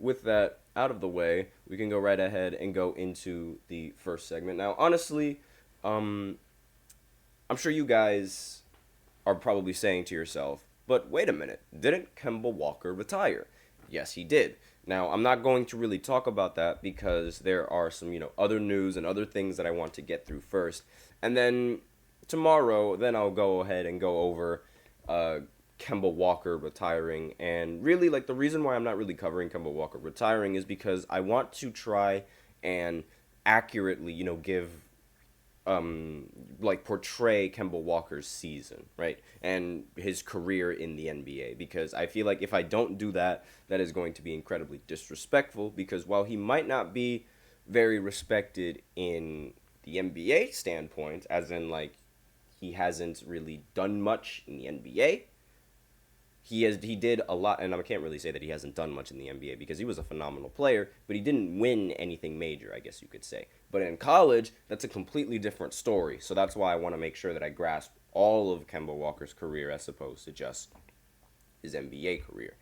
with that out of the way, we can go right ahead and go into the first segment. Now, honestly, um, I'm sure you guys are probably saying to yourself, but wait a minute, didn't Kemba Walker retire? Yes, he did. Now, I'm not going to really talk about that because there are some, other news and other things that I want to get through first. And then tomorrow, then I'll go ahead and go over uh, Kemba Walker retiring. And really, like, the reason why I'm not really covering Kemba Walker retiring is because I want to try and accurately, give like portray Kemba Walker's season, right? And his career in the NBA because I feel like if I don't do that, that is going to be incredibly disrespectful because while he might not be very respected in the NBA standpoint, as in like he hasn't really done much in the NBA, he did a lot, and I can't really say that he hasn't done much in the NBA because he was a phenomenal player, but he didn't win anything major, I guess you could say. But in college, that's a completely different story. So that's why I want to make sure that I grasp all of Kemba Walker's career as opposed to just his NBA career.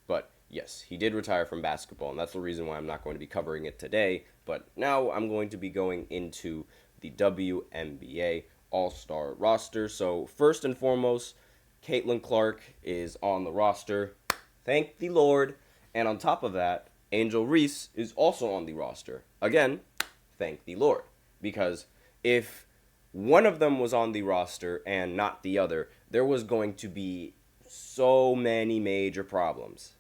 But yes, he did retire from basketball, and that's the reason why I'm not going to be covering it today. But now I'm going to be going into the WNBA All-Star roster. So first and foremost, Caitlin Clark is on the roster. Thank the Lord. And on top of that, Angel Reese is also on the roster. Again, thank the Lord. Because if one of them was on the roster and not the other, there was going to be so many major problems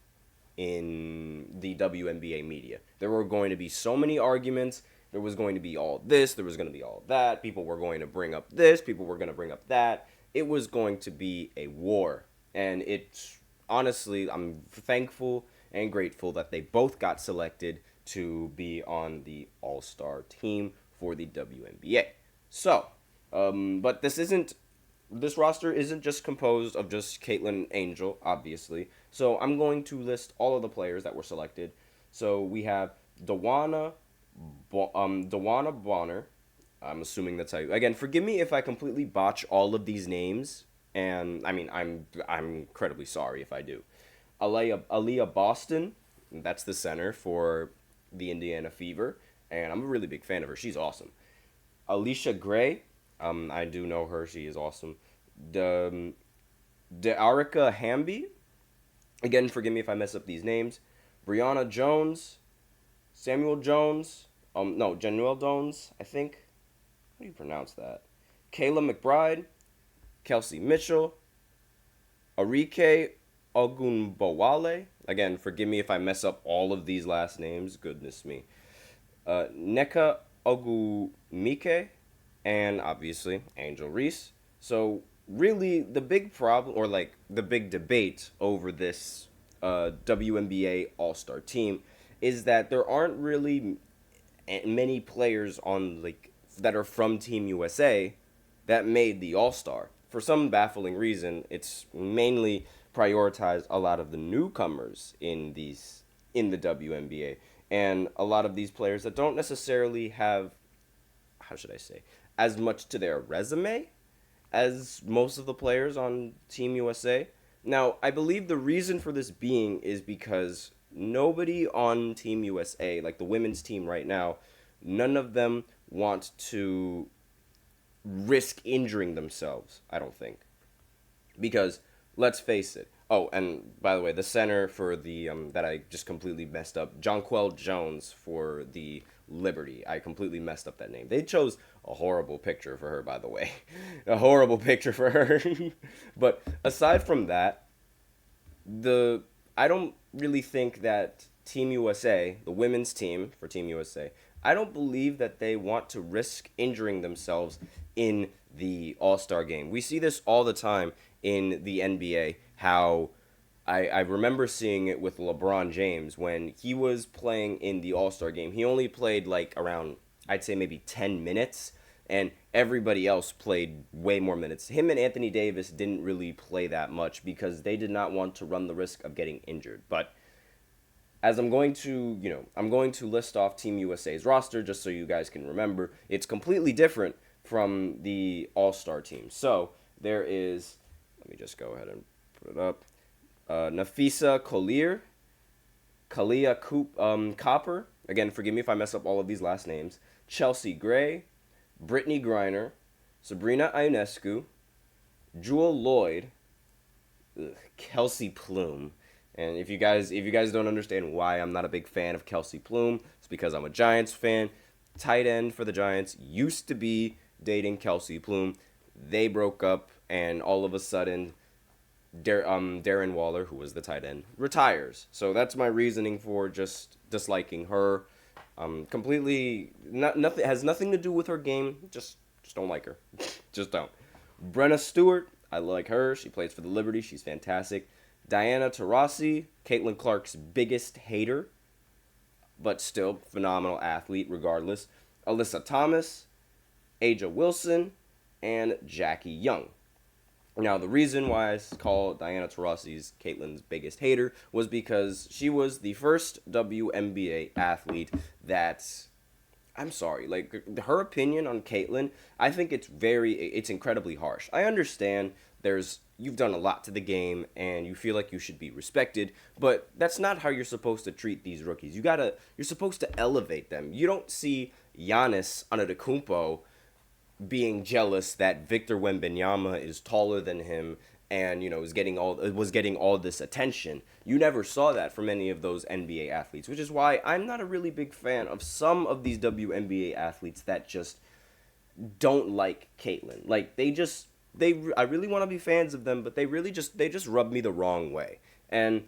in the WNBA media. There were going to be so many arguments. There was going to be all this. There was going to be all that. People were going to bring up this. People were going to bring up that. It was going to be a war. And it's honestly, I'm thankful and grateful that they both got selected to be on the All-Star team for the WNBA. So, but this roster isn't just composed of just Caitlin and Angel, obviously. So I'm going to list all of the players that were selected. So we have Dewana Bonner. I'm assuming that's how you... Again, forgive me if I completely botch all of these names. And, I mean, I'm incredibly sorry if I do. Aaliyah Boston. That's the center for the Indiana Fever. And I'm a really big fan of her. She's awesome. Alicia Gray. I do know her. She is awesome. Dearica Hamby. Again, forgive me if I mess up these names. Brianna Jones. Samuel Jones. No, Januel Jones, I think. How do you pronounce that? Kayla McBride. Kelsey Mitchell. Arike Ogunbowale. Again, forgive me if I mess up all of these last names. Goodness me. Neka Ogumike. And obviously, Angel Reese. So, really, the big problem, or like the big debate over this WNBA All-Star team is that there aren't really many players on like that are from Team USA that made the All-Star. For some baffling reason, it's mainly prioritized a lot of the newcomers in the WNBA and a lot of these players that don't necessarily have, how should I say, as much to their resume as most of the players on Team USA. Now, I believe the reason for this being is because nobody on Team USA, like the women's team right now, none of them want to risk injuring themselves, I don't think. Because, let's face it. Oh, and by the way, the center for the, that I just completely messed up, Jonquel Jones for the Liberty. I completely messed up that name. They chose a horrible picture for her, by the way. A horrible picture for her. But aside from that, I don't really think that Team USA, the women's team for Team USA, I don't believe that they want to risk injuring themselves in the All-Star game. We see this all the time in the NBA, how I remember seeing it with LeBron James when he was playing in the All-Star game. He only played like around, I'd say maybe 10 minutes, and everybody else played way more minutes. Him and Anthony Davis didn't really play that much because they did not want to run the risk of getting injured. But as I'm going to list off Team USA's roster just so you guys can remember. It's completely different from the All-Star team. So there is, let me just go ahead and put it up. Nafisa Collier, Kalia Copper. Again, forgive me if I mess up all of these last names. Chelsea Gray, Brittany Griner, Sabrina Ionescu, Jewel Lloyd, Kelsey Plume. And if you guys don't understand why I'm not a big fan of Kelsey Plume, it's because I'm a Giants fan. Tight end for the Giants used to be dating Kelsey Plume. They broke up, and all of a sudden, Darren Waller, who was the tight end, retires. So that's my reasoning for just disliking her. Completely, nothing has nothing to do with her game. Just don't like her. Just don't. Brenna Stewart, I like her. She plays for the Liberty. She's fantastic. Diana Taurasi, Caitlin Clark's biggest hater, but still phenomenal athlete regardless. Alyssa Thomas, Aja Wilson, and Jackie Young. Now, the reason why I call Diana Taurasi's Caitlin's biggest hater was because she was the first WNBA athlete that, I'm sorry, like, her opinion on Caitlin, I think it's incredibly harsh. I understand you've done a lot to the game and you feel like you should be respected, but that's not how you're supposed to treat these rookies. You're supposed to elevate them. You don't see Giannis Antetokounmpo being jealous that Victor Wembanyama is taller than him and was getting all this attention. You never saw that from any of those NBA athletes, which is why I'm not a really big fan of some of these WNBA athletes that just don't like Caitlyn. Like I really want to be fans of them, but they just rub me the wrong way. And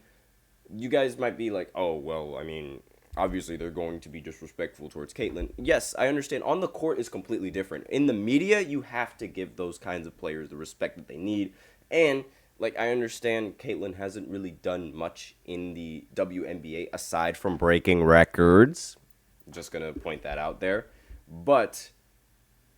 you guys might be like, "Oh, well, I mean, obviously they're going to be disrespectful towards Caitlyn." Yes, I understand. On the court is completely different. In the media, you have to give those kinds of players the respect that they need. And I understand Caitlyn hasn't really done much in the WNBA aside from breaking records. I'm just gonna point that out there, but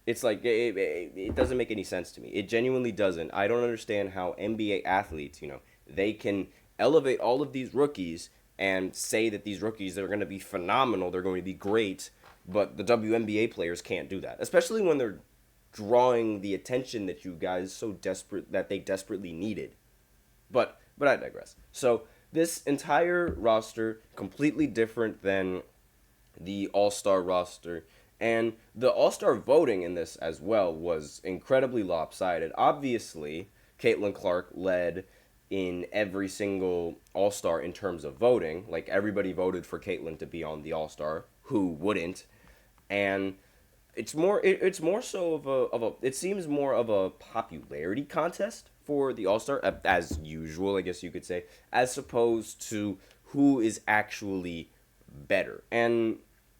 it's it doesn't make any sense to me. It genuinely doesn't. I don't understand how NBA athletes, they can elevate all of these rookies and say that these rookies are going to be phenomenal, they're going to be great, but the WNBA players can't do that, especially when they're drawing the attention that you guys they desperately needed. But I digress. So this entire roster completely different than the All-Star roster, and the All-Star voting in this as well was incredibly lopsided. Obviously, Caitlin Clark led in every single All-Star in terms of voting. Like, everybody voted for Caitlyn to be on the All-Star. Who wouldn't? And it seems more of a popularity contest for the All-Star, as usual, I guess you could say, as opposed to who is actually better. And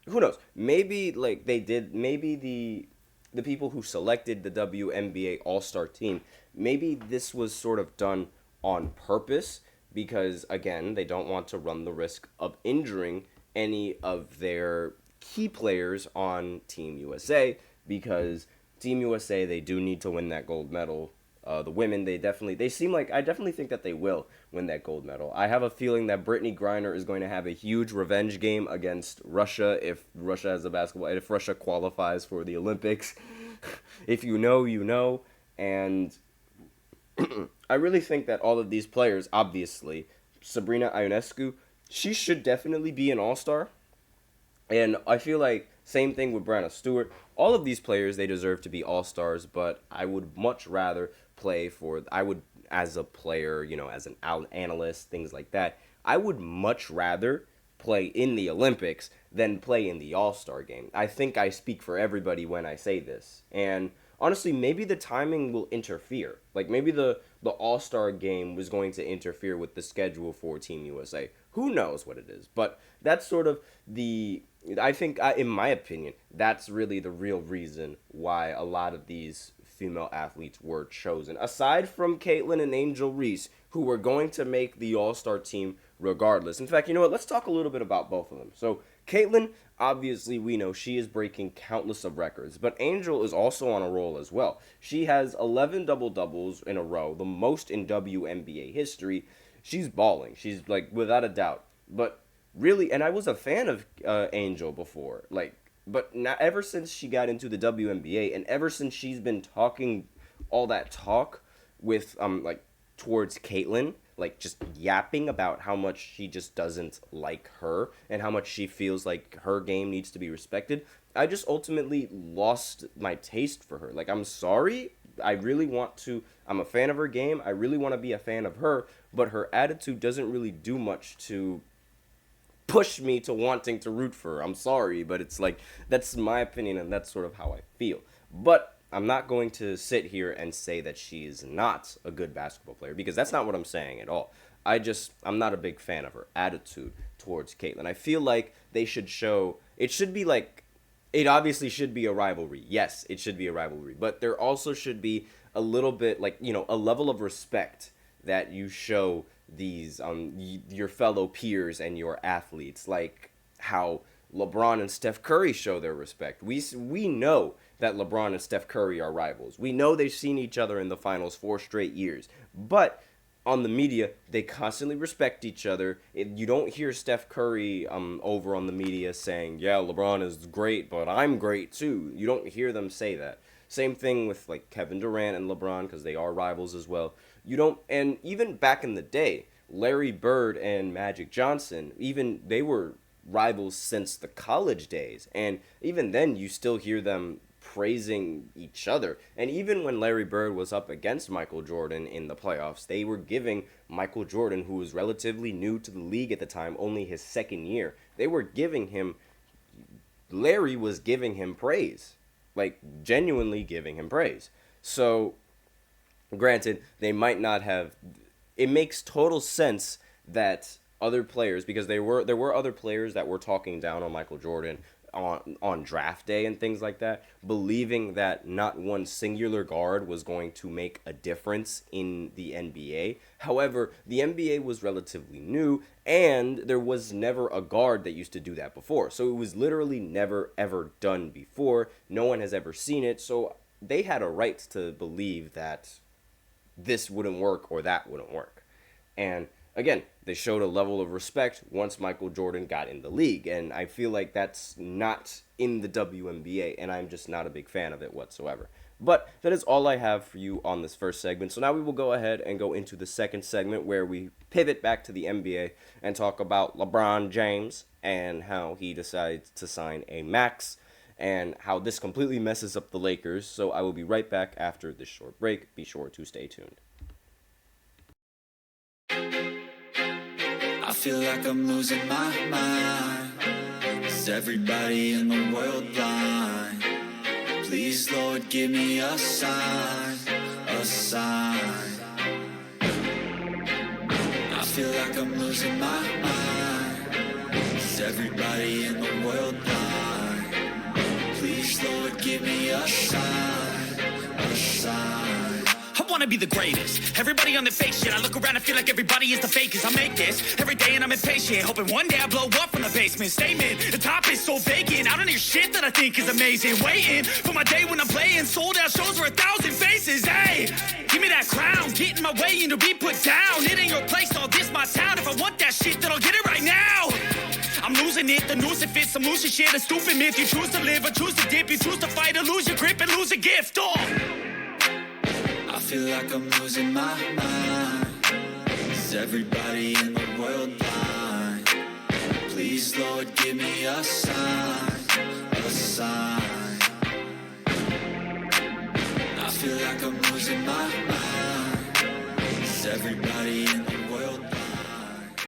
who knows? Maybe the people who selected the WNBA All-Star team, maybe this was sort of done on purpose because, again, they don't want to run the risk of injuring any of their key players on Team USA, because Team USA, they do need to win that gold medal. The women, I definitely think that they will win that gold medal. I have a feeling that Brittany Griner is going to have a huge revenge game against Russia if Russia qualifies for the Olympics. If you know, you know. And I really think that all of these players, obviously, Sabrina Ionescu, she should definitely be an All-Star. And I feel like same thing with Brenna Stewart. All of these players, they deserve to be All-Stars, but I would much rather as a player, as an analyst, things like that, I would much rather play in the Olympics than play in the All-Star game. I think I speak for everybody when I say this. And honestly, maybe the timing will interfere. Like, maybe the All-Star game was going to interfere with the schedule for Team USA. Who knows what it is? But that's sort of I think, in my opinion, that's really the real reason why a lot of these female athletes were chosen. Aside from Caitlyn and Angel Reese, who were going to make the All-Star team regardless. In fact, you know what? Let's talk a little bit about both of them. So, Caitlyn, obviously, we know she is breaking countless of records, but Angel is also on a roll as well. She has 11 double-doubles in a row, the most in WNBA history. She's balling. She's, without a doubt. But really, and I was a fan of Angel before, but not ever since she got into the WNBA, and ever since she's been talking all that talk with towards Caitlyn, like just yapping about how much she just doesn't like her and how much she feels like her game needs to be respected, I just ultimately lost my taste for her. Like, I'm sorry. I'm a fan of her game. I really want to be a fan of her, but her attitude doesn't really do much to push me to wanting to root for her. I'm sorry, but it's like, that's my opinion, and that's sort of how I feel. But I'm not going to sit here and say that she is not a good basketball player, because that's not what I'm saying at all. I'm not a big fan of her attitude towards Caitlyn. I feel like they should show, it obviously should be a rivalry. Yes, it should be a rivalry, but there also should be a little bit, like, a level of respect that you show these your fellow peers and your athletes, like how LeBron and Steph Curry show their respect. We know that LeBron and Steph Curry are rivals. We know they've seen each other in the finals 4 straight years. But on the media, they constantly respect each other. You don't hear Steph Curry over on the media saying, yeah, LeBron is great, but I'm great too. You don't hear them say that. Same thing with like Kevin Durant and LeBron, because they are rivals as well. And even back in the day, Larry Bird and Magic Johnson, even they were rivals since the college days. And even then, you still hear them praising each other. And even when Larry Bird was up against Michael Jordan in the playoffs, they were giving Michael Jordan, who was relatively new to the league at the time, only his second year, Larry was giving him praise. Like, genuinely giving him praise. So, granted, they might not have... It makes total sense that other players, because there were other players that were talking down on Michael Jordan on draft day and things like that, believing that not one singular guard was going to make a difference in the NBA. However, the NBA was relatively new, and there was never a guard that used to do that before. So it was literally never, ever done before. No one has ever seen it, so they had a right to believe that this wouldn't work or that wouldn't work. And again, they showed a level of respect once Michael Jordan got in the league, and I feel like that's not in the WNBA, and I'm just not a big fan of it whatsoever. But that is all I have for you on this first segment. So now we will go ahead and go into the second segment, where we pivot back to the NBA and talk about LeBron James and how he decides to sign a max and how this completely messes up the Lakers. So I will be right back after this short break. Be sure to stay tuned. I feel like I'm losing my mind. Is everybody in the world blind? Please, Lord, give me a sign, a sign. I feel like I'm losing my mind. Is everybody in the world blind? Please, Lord, give me a sign, a sign. I wanna be the greatest. Everybody on the fake shit. I look around and feel like everybody is the fakest. I make this every day and I'm impatient, hoping one day I blow up from the basement. Statement, the top is so vacant. I don't hear shit that I think is amazing. Waiting for my day when I'm playing sold out shows for 1,000 faces. Hey, give me that crown. Get in my way and to be put down. It ain't your place, all this my town. If I want that shit, then I'll get it right now. I'm losing it, the noose it fits. Some losing shit, a stupid myth. You choose to live or choose to dip. You choose to fight or lose your grip and lose a gift. I feel like I'm losing my mind. Is everybody in the world blind? Please, Lord, give me a sign, a sign. I feel like I'm losing my mind. Is everybody in the